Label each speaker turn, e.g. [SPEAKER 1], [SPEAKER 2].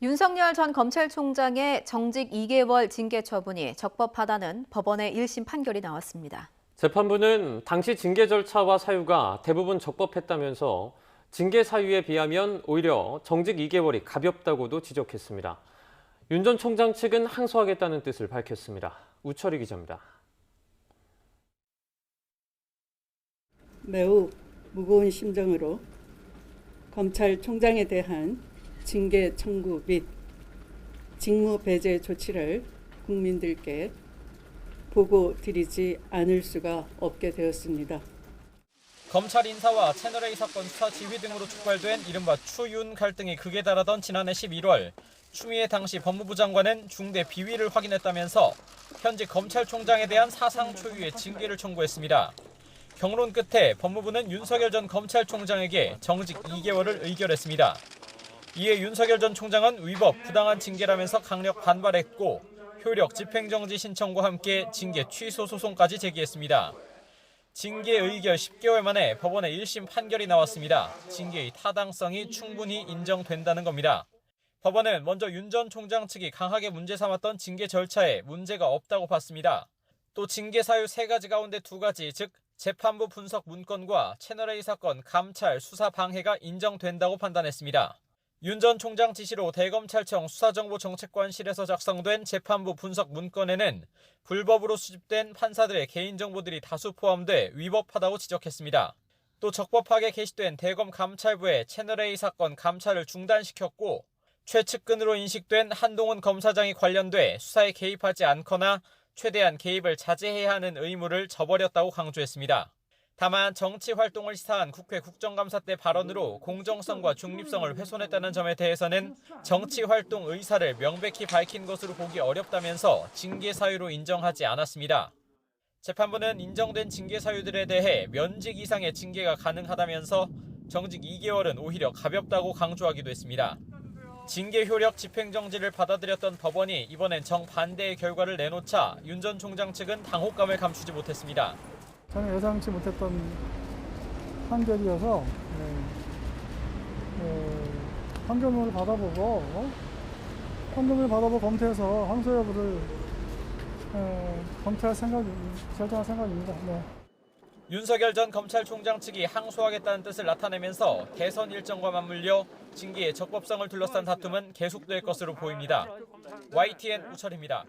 [SPEAKER 1] 윤석열 전 검찰총장의 정직 2개월 징계 처분이 적법하다는 법원의 1심 판결이 나왔습니다.
[SPEAKER 2] 재판부는 당시 징계 절차와 사유가 대부분 적법했다면서 징계 사유에 비하면 오히려 정직 2개월이 가볍다고도 지적했습니다. 윤 전 총장 측은 항소하겠다는 뜻을 밝혔습니다. 우철희 기자입니다.
[SPEAKER 3] 매우 무거운 심정으로 검찰총장에 대한 징계 청구 및 직무 배제 조치를 국민들께 보고드리지 않을 수가 없게 되었습니다.
[SPEAKER 4] 검찰 인사와 채널A 사건 수사 지휘 등으로 촉발된 이른바 추윤 갈등이 극에 달하던 지난해 11월 추미애 당시 법무부 장관은 중대 비위를 확인했다면서 현직 검찰총장에 대한 사상 초유의 징계를 청구했습니다. 경론 끝에 법무부는 윤석열 전 검찰총장에게 정직 2개월을 의결했습니다. 이에 윤석열 전 총장은 위법, 부당한 징계라면서 강력 반발했고 효력 집행정지 신청과 함께 징계 취소 소송까지 제기했습니다. 징계 의결 10개월 만에 법원의 1심 판결이 나왔습니다. 징계의 타당성이 충분히 인정된다는 겁니다. 법원은 먼저 윤 전 총장 측이 강하게 문제 삼았던 징계 절차에 문제가 없다고 봤습니다. 또 징계 사유 3가지 가운데 2가지, 즉 재판부 분석 문건과 채널A 사건 감찰 수사 방해가 인정된다고 판단했습니다. 윤 전 총장 지시로 대검찰청 수사정보정책관실에서 작성된 재판부 분석 문건에는 불법으로 수집된 판사들의 개인정보들이 다수 포함돼 위법하다고 지적했습니다. 또 적법하게 게시된 대검 감찰부의 채널A 사건 감찰을 중단시켰고 최측근으로 인식된 한동훈 검사장이 관련돼 수사에 개입하지 않거나 최대한 개입을 자제해야 하는 의무를 저버렸다고 강조했습니다. 다만 정치 활동을 시사한 국회 국정감사 때 발언으로 공정성과 중립성을 훼손했다는 점에 대해서는 정치 활동 의사를 명백히 밝힌 것으로 보기 어렵다면서 징계 사유로 인정하지 않았습니다. 재판부는 인정된 징계 사유들에 대해 면직 이상의 징계가 가능하다면서 정직 2개월은 오히려 가볍다고 강조하기도 했습니다. 징계 효력 집행정지를 받아들였던 법원이 이번엔 정반대의 결과를 내놓자 윤 전 총장 측은 당혹감을 감추지 못했습니다.
[SPEAKER 5] 저는 예상치 못했던 판결이어서 판결문을 받아보고 검토해서 항소 여부를 결정할 생각입니다. 네.
[SPEAKER 4] 윤석열 전 검찰총장 측이 항소하겠다는 뜻을 나타내면서 대선 일정과 맞물려 징계의 적법성을 둘러싼 다툼은 계속될 것으로 보입니다. YTN 우철입니다.